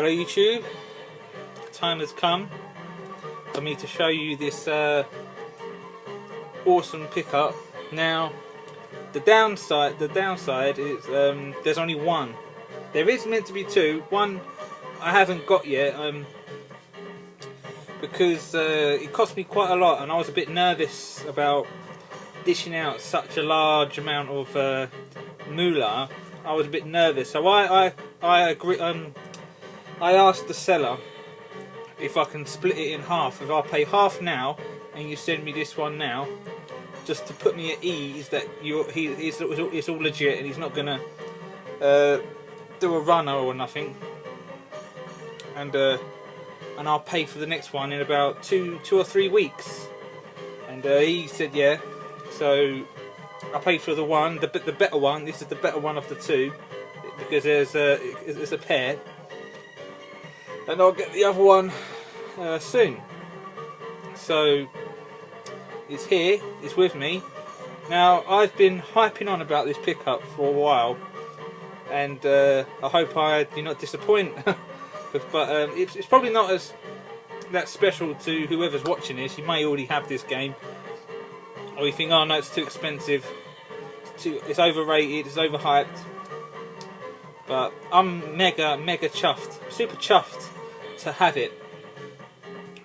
Hello YouTube, time has come for me to show you this awesome pickup. Now the downside is there's only one. There is meant to be two. One I haven't got yet because it cost me quite a lot and I was a bit nervous about dishing out such a large amount of moolah. I was a bit nervous, so I agree. I asked the seller if I can split it in half. If I pay half now and you send me this one now, just to put me at ease that it's all legit and he's not gonna do a runner or nothing. And I'll pay for the next one in about two or 3 weeks. And he said yeah. So I paid for the better one. This is the better one of the two because there's a pair. And I'll get the other one soon. So it's here, it's with me. Now I've been hyping on about this pickup for a while, and I hope I do not disappoint. but it's probably not that special to whoever's watching this. You may already have this game, or you think, oh no, it's too expensive, it's overrated, it's overhyped. But I'm mega chuffed, super chuffed to have it.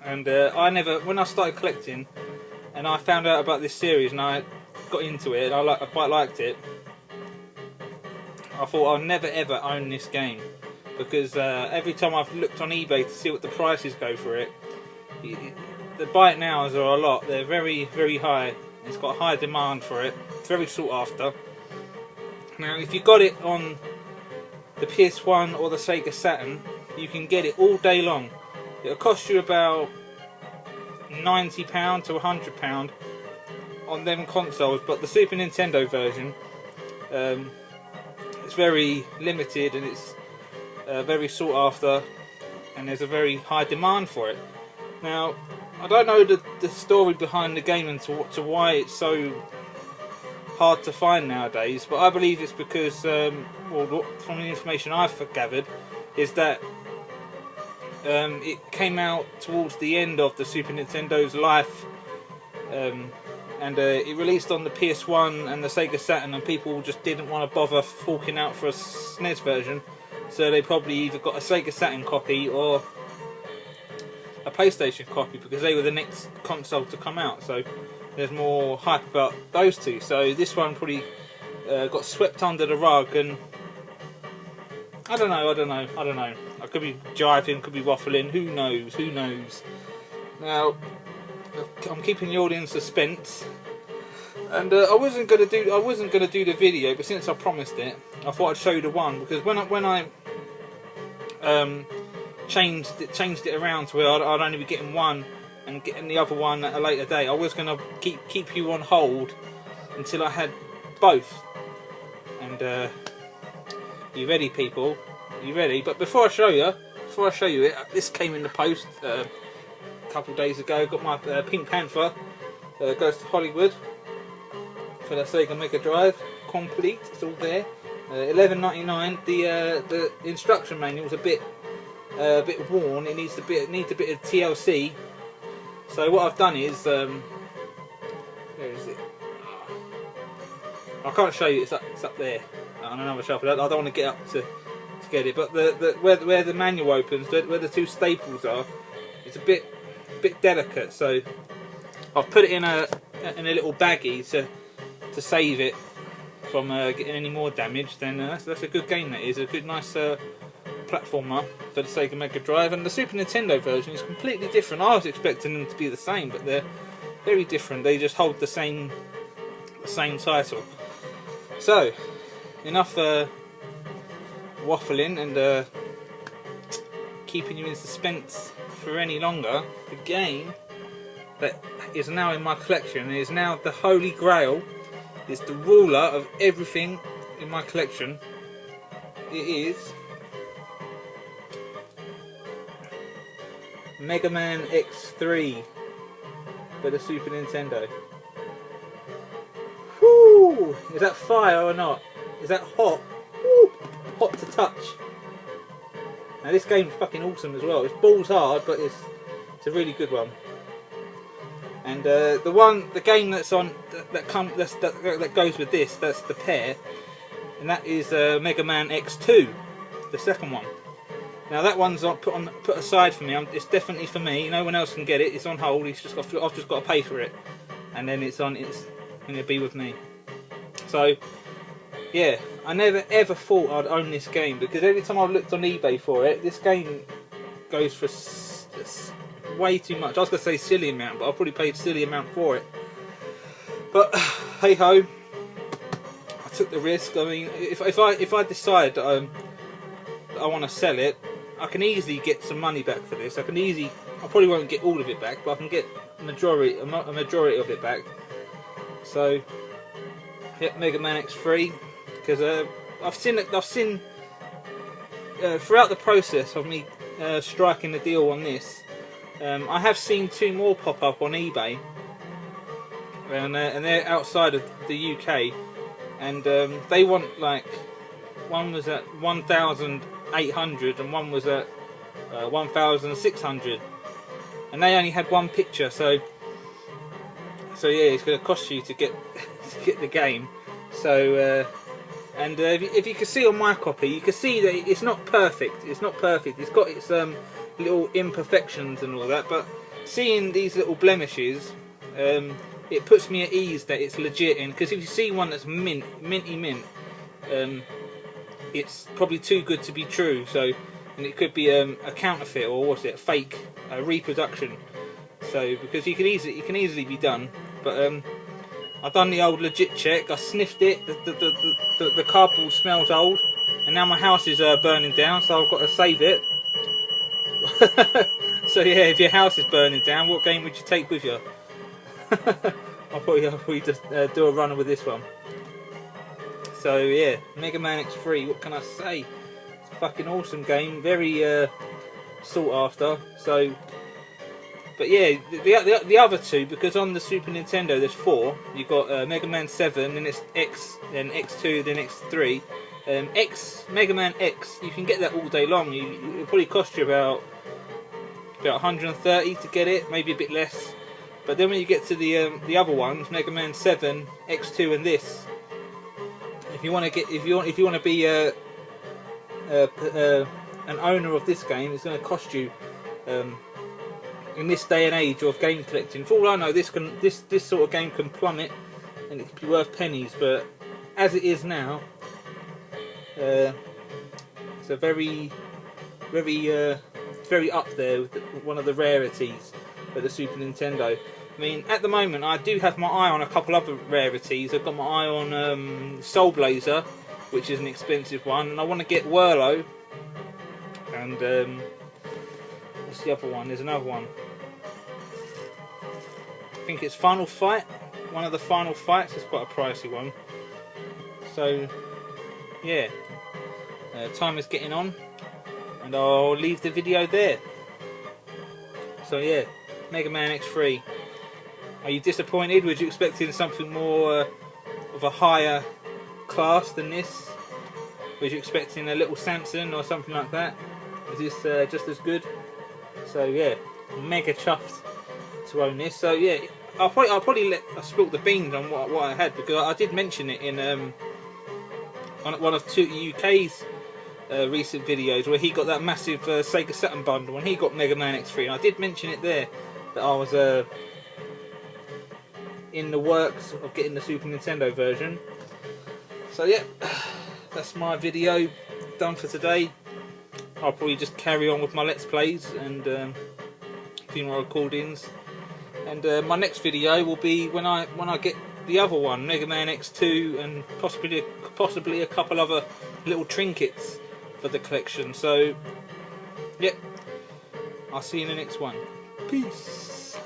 And when I started collecting and I found out about this series and I got into it and I quite liked it, I thought I'll never ever own this game, because every time I've looked on eBay to see what the prices go for it, the buy it nows are a lot. They're very high. It's got a high demand for it. It's very sought after. Now if you got it on the PS1 or the Sega Saturn, you can get it all day long. It'll cost you about £90 to £100 on them consoles, but the Super Nintendo version, it's very limited and it's very sought after, and there's a very high demand for it. Now I don't know the story behind the game and to why it's so hard to find nowadays, but I believe it's because, well, from the information I've gathered, is that it came out towards the end of the Super Nintendo's life, and it released on the PS1 and the Sega Saturn, and people just didn't want to bother forking out for a SNES version, so they probably either got a Sega Saturn copy or a PlayStation copy, because they were the next console to come out. So there's more hype about those two. So this one probably got swept under the rug, and I don't know. I could be jiving, could be waffling. Who knows? Now I'm keeping you all in suspense, and I wasn't gonna do the video, but since I promised it, I thought I'd show you the one, because when I changed it around to where I'd only be getting one and getting the other one at a later date. I was going to keep you on hold until I had both. And you ready, people? You ready? But before I show you it, this came in the post a couple of days ago. Got my Pink Panther Goes to Hollywood for the Sega Mega Drive, complete. It's all there. $11.99. The instruction manual's a bit worn. It needs a bit of TLC. So what I've done is, where is it? I can't show you. It's up there on another shelf. I don't want to get up to get it. But where the manual opens, where the two staples are, it's a bit delicate. So I've put it in a little baggie to save it from getting any more damage. Then that's a good game. That is a good, nice platformer for the Sega Mega Drive. And the Super Nintendo version is completely different. I was expecting them to be the same, but they're very different. They just hold the same title. So enough waffling and keeping you in suspense for any longer. The game that is now in my collection is now the Holy Grail. It's the ruler of everything in my collection. It is Mega Man X3 for the Super Nintendo. Whoo! Is that fire or not? Is that hot? Woo! Hot to touch. Now this game's fucking awesome as well. It's balls hard, but it's a really good one. And the game that's on that goes with this, that's the pair, and that is Mega Man X2, the second one. Now that one's put aside for me. It's definitely for me. No one else can get it. It's on hold. I've just got to pay for it, and then it's going to be with me. So yeah, I never ever thought I'd own this game, because every time I've looked on eBay for it, this game goes for way too much. I was going to say silly amount, but I probably paid silly amount for it. But hey ho, I took the risk. I mean, if I decide that I want to sell it, I can easily get some money back for this. I probably won't get all of it back, but I can get a majority of it back. So yeah, Mega Man X3, because I've seen throughout the process of me striking the deal on this. I have seen 2 more pop up on eBay, and they're outside of the UK, and they want, like, one was at 1,800 and one was at 1,600, and they only had one picture. So yeah, it's going to cost you to get the game. So and if you can see on my copy, you can see that it's not perfect. It's not perfect. It's got its little imperfections and all that, but seeing these little blemishes, it puts me at ease that it's legit. And because if you see one that's minty mint, it's probably too good to be true. So, and it could be a counterfeit, or what's it, a fake reproduction. So because you can easily be done. But I've done the old legit check. I sniffed it. The cardboard smells old, and now my house is burning down. So I've got to save it. So yeah, if your house is burning down, what game would you take with you? I'll probably just do a runner with this one. So yeah, Mega Man X3, what can I say? It's a fucking awesome game, very sought after. So, but yeah, the other 2, because on the Super Nintendo there's 4. You've got Mega Man 7, then it's X, then X2, then X3. Mega Man X, you can get that all day long. It'll probably cost you about 130 to get it, maybe a bit less. But then when you get to the other ones, Mega Man 7, X2, and this, if you want to be an owner of this game, it's going to cost you, in this day and age of game collecting. For all I know, this sort of game can plummet, and it can be worth pennies. But as it is now, it's a very up there with one of the rarities of the Super Nintendo. I mean, at the moment I do have my eye on a couple other rarities. I've got my eye on Soul Blazer, which is an expensive one, and I want to get Whirlo. And what's the other one? There's another one. I think it's Final Fight. One of the Final Fights. It's quite a pricey one. So yeah, time is getting on, and I'll leave the video there. So yeah, Mega Man X3. Are you disappointed? Was you expecting something more of a higher class than this? Was you expecting a little Samson or something like that? Is this just as good? So yeah, mega chuffed to own this. So yeah, I'll probably spilt the beans on what I had, because I did mention it in one of UK's recent videos, where he got that massive Sega Saturn bundle, and he got Mega Man X3, and I did mention it there that I was in the works of getting the Super Nintendo version. So yeah, that's my video done for today. I'll probably just carry on with my Let's Plays and do more recordings. And my next video will be when I get the other one, Mega Man X2, and possibly a couple other little trinkets for the collection. So, yep, I'll see you in the next one. Peace.